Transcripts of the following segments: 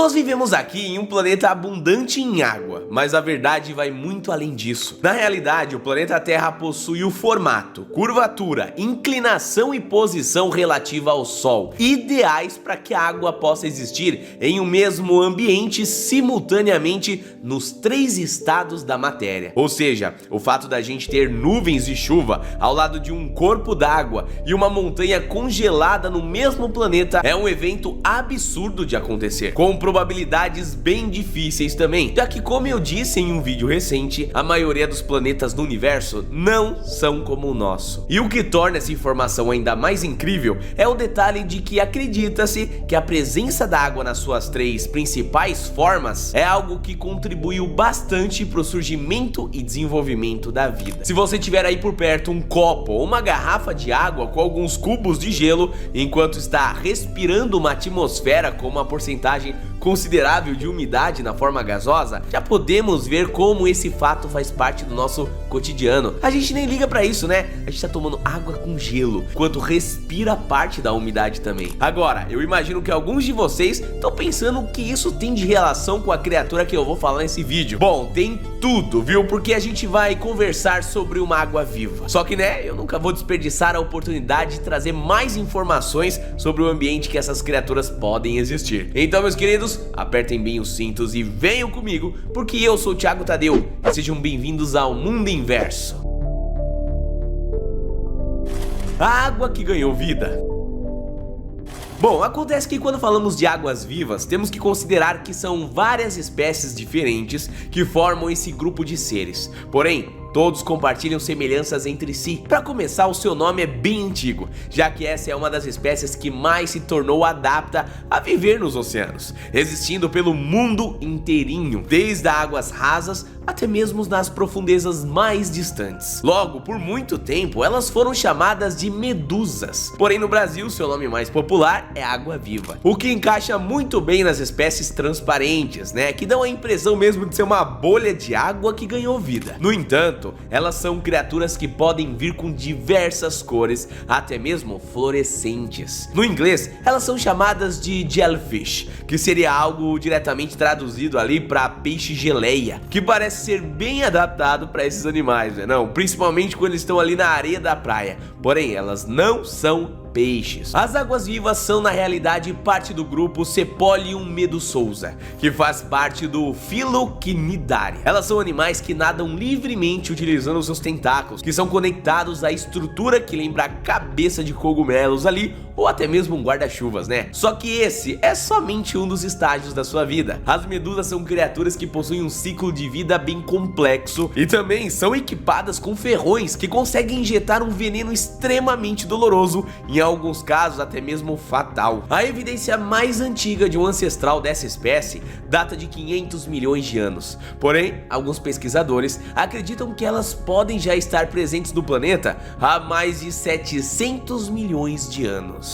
Nós vivemos aqui em um planeta abundante em água, mas a verdade vai muito além disso. Na realidade, o planeta Terra possui o formato, curvatura, inclinação e posição relativa ao Sol, ideais para que a água possa existir em um mesmo ambiente simultaneamente nos 3 estados da matéria. Ou seja, o fato da gente ter nuvens de chuva ao lado de um corpo d'água e uma montanha congelada no mesmo planeta é um evento absurdo de acontecer, com probabilidades bem difíceis também, já que, como eu disse em um vídeo recente, a maioria dos planetas do universo não são como o nosso. E o que torna essa informação ainda mais incrível é o detalhe de que acredita-se que a presença da água nas suas 3 principais formas é algo que contribuiu bastante para o surgimento e desenvolvimento da vida. Se você tiver aí por perto um copo ou uma garrafa de água com alguns cubos de gelo, enquanto está respirando uma atmosfera com uma porcentagem considerável de umidade na forma gasosa, já podemos ver como esse fato faz parte do nosso cotidiano. A gente nem liga pra isso, né? A gente tá tomando água com gelo, enquanto respira parte da umidade também. Agora, eu imagino que alguns de vocês estão pensando o que isso tem de relação com a criatura que eu vou falar nesse vídeo. Bom, tem tudo, viu? Porque a gente vai conversar sobre uma água viva. Só que, né, eu nunca vou desperdiçar a oportunidade de trazer mais informações sobre o ambiente que essas criaturas podem existir. Então, meus queridos, apertem bem os cintos e venham comigo, porque eu sou o Thiago Tadeu e sejam bem-vindos ao Mundo Inverso. A água que ganhou vida. Bom, acontece que quando falamos de águas vivas, temos que considerar que são várias espécies diferentes que formam esse grupo de seres. Porém, todos compartilham semelhanças entre si. Para começar, o seu nome é bem antigo, já que essa é uma das espécies que mais se tornou adapta a viver nos oceanos, existindo pelo mundo inteirinho, desde águas rasas até mesmo nas profundezas mais distantes. Logo, por muito tempo, elas foram chamadas de medusas. Porém, no Brasil, seu nome mais popular é água-viva, o que encaixa muito bem nas espécies transparentes, né, que dão a impressão mesmo de ser uma bolha de água que ganhou vida. No entanto, elas são criaturas que podem vir com diversas cores, até mesmo fluorescentes. No inglês, elas são chamadas de jellyfish, que seria algo diretamente traduzido ali para peixe geleia, que parece ser bem adaptado para esses animais, né? Não, principalmente quando eles estão ali na areia da praia. Porém, elas não são peixes. As águas vivas são na realidade parte do grupo Sepolium medusosa, que faz parte do filo Cnidaria. Elas são animais que nadam livremente utilizando seus tentáculos, que são conectados à estrutura que lembra a cabeça de cogumelos ali, ou até mesmo um guarda-chuvas, né? Só que esse é somente um dos estágios da sua vida. As medusas são criaturas que possuem um ciclo de vida bem complexo e também são equipadas com ferrões que conseguem injetar um veneno extremamente doloroso, em alguns casos até mesmo fatal. A evidência mais antiga de um ancestral dessa espécie data de 500 milhões de anos. Porém, alguns pesquisadores acreditam que elas podem já estar presentes no planeta há mais de 700 milhões de anos.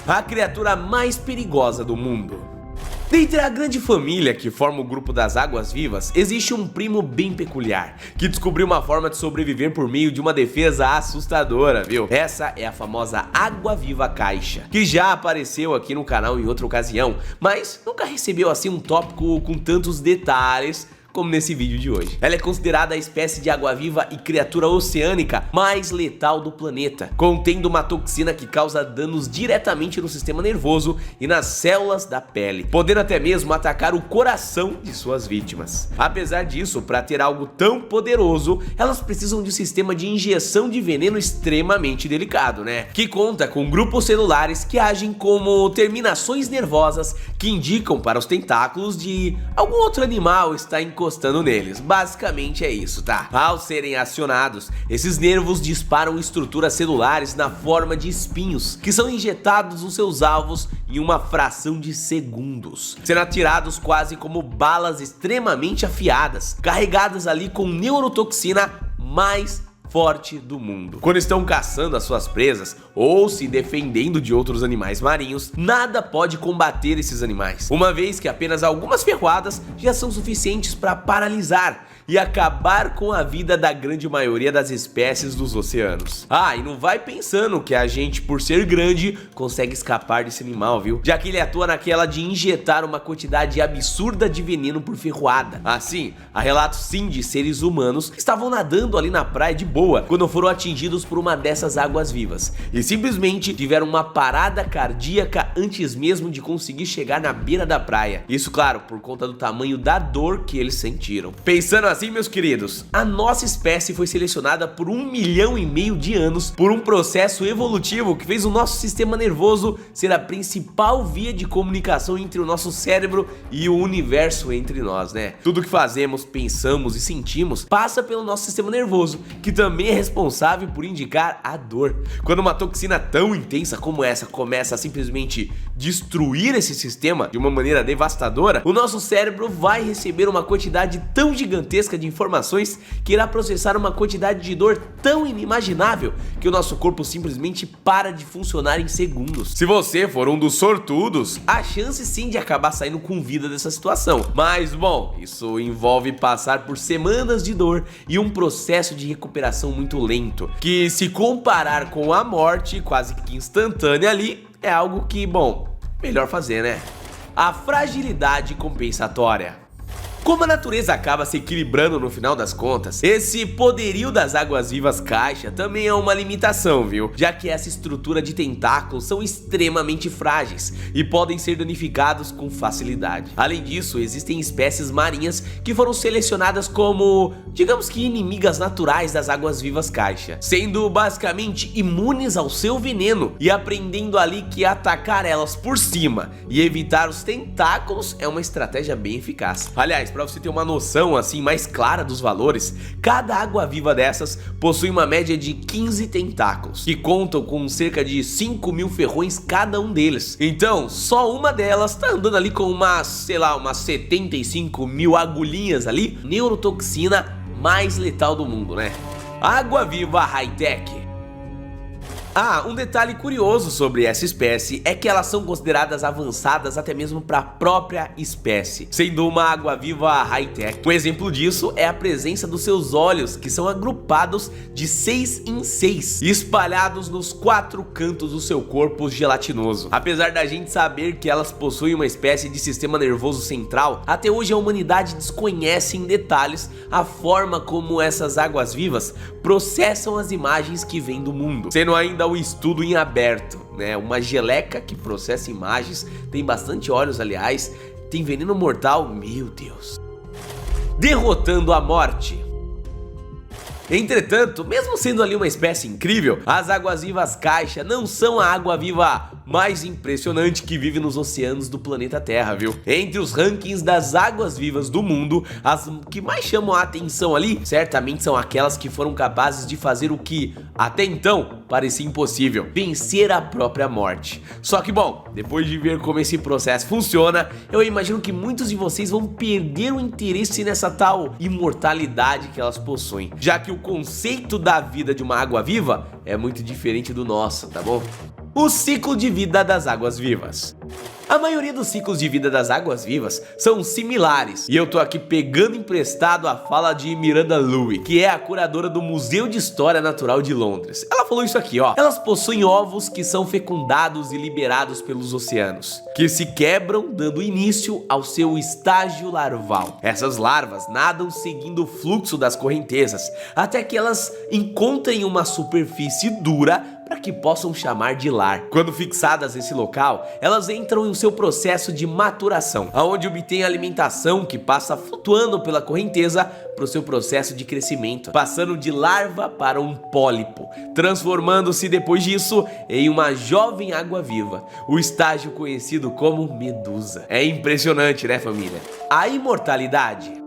A criatura mais perigosa do mundo. Dentre a grande família que forma o grupo das águas vivas, existe um primo bem peculiar, que descobriu uma forma de sobreviver por meio de uma defesa assustadora, viu? Essa é a famosa água-viva caixa, que já apareceu aqui no canal em outra ocasião, mas nunca recebeu assim um tópico com tantos detalhes como nesse vídeo de hoje. Ela é considerada a espécie de água-viva e criatura oceânica mais letal do planeta, contendo uma toxina que causa danos diretamente no sistema nervoso e nas células da pele, podendo até mesmo atacar o coração de suas vítimas. Apesar disso, para ter algo tão poderoso, elas precisam de um sistema de injeção de veneno extremamente delicado, né? Que conta com grupos celulares que agem como terminações nervosas que indicam para os tentáculos de algum outro animal estar encostando neles. Basicamente é isso, tá? Ao serem acionados, esses nervos disparam estruturas celulares na forma de espinhos, que são injetados nos seus alvos em uma fração de segundos, sendo atirados quase como balas extremamente afiadas, carregadas ali com neurotoxina mais forte do mundo. Quando estão caçando as suas presas, ou se defendendo de outros animais marinhos, nada pode combater esses animais, uma vez que apenas algumas ferroadas já são suficientes para paralisar e acabar com a vida da grande maioria das espécies dos oceanos. Ah, e não vai pensando que a gente, por ser grande, consegue escapar desse animal, viu? Já que ele atua naquela de injetar uma quantidade absurda de veneno por ferroada. Assim, há relatos sim de seres humanos que estavam nadando ali na praia de boa quando foram atingidos por uma dessas águas-vivas e simplesmente tiveram uma parada cardíaca antes mesmo de conseguir chegar na beira da praia. Isso, claro, por conta do tamanho da dor que eles sentiram. Pensando assim, meus queridos, a nossa espécie foi selecionada por 1,5 milhão de anos por um processo evolutivo que fez o nosso sistema nervoso ser a principal via de comunicação entre o nosso cérebro e o universo entre nós, né? Tudo que fazemos, pensamos e sentimos passa pelo nosso sistema nervoso, que também é responsável por indicar a dor. Quando uma toxina tão intensa como essa começa a simplesmente destruir esse sistema de uma maneira devastadora, o nosso cérebro vai receber uma quantidade tão gigantesca de informações que irá processar uma quantidade de dor tão inimaginável que o nosso corpo simplesmente para de funcionar em segundos. Se você for um dos sortudos, há chance sim de acabar saindo com vida dessa situação, mas bom, isso envolve passar por semanas de dor e um processo de recuperação muito lento, que se comparar com a morte quase que instantânea ali, é algo que, bom, melhor fazer, né? A fragilidade compensatória. Como a natureza acaba se equilibrando no final das contas, esse poderio das águas-vivas caixa também é uma limitação, viu? Já que essa estrutura de tentáculos são extremamente frágeis e podem ser danificados com facilidade. Além disso, existem espécies marinhas que foram selecionadas como, digamos que inimigas naturais das águas-vivas caixa, sendo basicamente imunes ao seu veneno e aprendendo ali que atacar elas por cima e evitar os tentáculos é uma estratégia bem eficaz. Aliás, para você ter uma noção assim mais clara dos valores, cada água-viva dessas possui uma média de 15 tentáculos, que contam com cerca de 5.000 ferrões cada um deles. Então, só uma delas tá andando ali com umas, sei lá, umas 75.000 agulhinhas ali, neurotoxina mais letal do mundo, né? Água-viva high-tech. Ah, um detalhe curioso sobre essa espécie é que elas são consideradas avançadas até mesmo para a própria espécie, sendo uma água-viva high-tech. Um exemplo disso é a presença dos seus olhos, que são agrupados de 6 em 6, espalhados nos 4 cantos do seu corpo gelatinoso. Apesar da gente saber que elas possuem uma espécie de sistema nervoso central, até hoje a humanidade desconhece em detalhes a forma como essas águas-vivas processam as imagens que vêm do mundo, sendo ainda o estudo em aberto, né? Uma geleca que processa imagens, tem bastante olhos, aliás, tem veneno mortal, meu Deus. Derrotando a morte. Entretanto, mesmo sendo ali uma espécie incrível, as águas-vivas caixa não são a água-viva mais impressionante que vive nos oceanos do planeta Terra, viu? Entre os rankings das águas-vivas do mundo, as que mais chamam a atenção ali, certamente são aquelas que foram capazes de fazer o que, até então, parecia impossível: vencer a própria morte. Só que, bom, depois de ver como esse processo funciona, eu imagino que muitos de vocês vão perder o interesse nessa tal imortalidade que elas possuem, já que o conceito da vida de uma água-viva é muito diferente do nosso, tá bom? O ciclo de vida das águas-vivas. A maioria dos ciclos de vida das águas-vivas são similares, e eu tô aqui pegando emprestado a fala de Miranda Loewy, que é a curadora do Museu de História Natural de Londres. Ela falou isso aqui, ó: elas possuem ovos que são fecundados e liberados pelos oceanos, que se quebram dando início ao seu estágio larval. Essas larvas nadam seguindo o fluxo das correntezas, até que elas encontrem uma superfície dura para que possam chamar de lar. Quando fixadas nesse local, elas entram em seu processo de maturação, onde obtêm alimentação que passa flutuando pela correnteza para o seu processo de crescimento, passando de larva para um pólipo, transformando-se depois disso em uma jovem água-viva, o estágio conhecido como medusa. É impressionante, né, família? A imortalidade.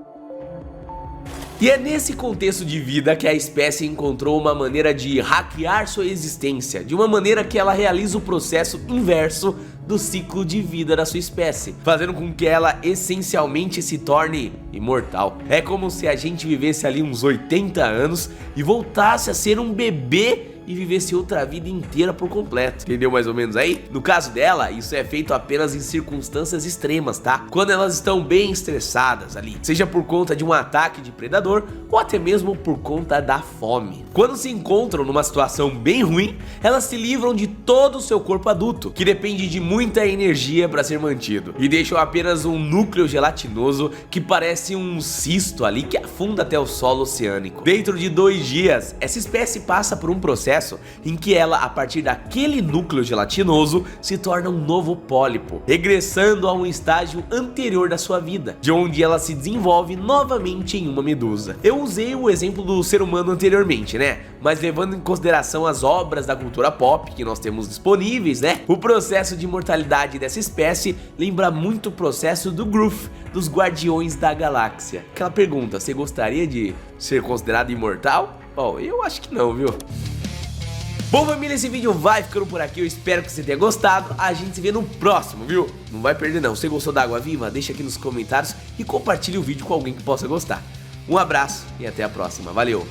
E é nesse contexto de vida que a espécie encontrou uma maneira de hackear sua existência, de uma maneira que ela realiza o processo inverso do ciclo de vida da sua espécie, fazendo com que ela essencialmente se torne imortal. É como se a gente vivesse ali uns 80 anos e voltasse a ser um bebê e vivesse outra vida inteira por completo. Entendeu mais ou menos aí? No caso dela, isso é feito apenas em circunstâncias extremas, tá? Quando elas estão bem estressadas ali, seja por conta de um ataque de predador ou até mesmo por conta da fome. Quando se encontram numa situação bem ruim, elas se livram de todo o seu corpo adulto, que depende de muita energia para ser mantido, e deixam apenas um núcleo gelatinoso que parece um cisto ali que afunda até o solo oceânico. Dentro de 2 dias, essa espécie passa por um processo em que ela, a partir daquele núcleo gelatinoso, se torna um novo pólipo, regressando a um estágio anterior da sua vida, de onde ela se desenvolve novamente em uma medusa. Eu usei o exemplo do ser humano anteriormente, né? Mas levando em consideração as obras da cultura pop que nós temos disponíveis, né? O processo de imortalidade dessa espécie lembra muito o processo do Growth, dos Guardiões da Galáxia. Aquela pergunta, você gostaria de ser considerado imortal? Bom, eu acho que não, viu? Bom, família, esse vídeo vai ficando por aqui, eu espero que você tenha gostado. A gente se vê no próximo, viu? Não vai perder não. Se você gostou da Água Viva, deixa aqui nos comentários e compartilhe o vídeo com alguém que possa gostar. Um abraço e até a próxima, valeu!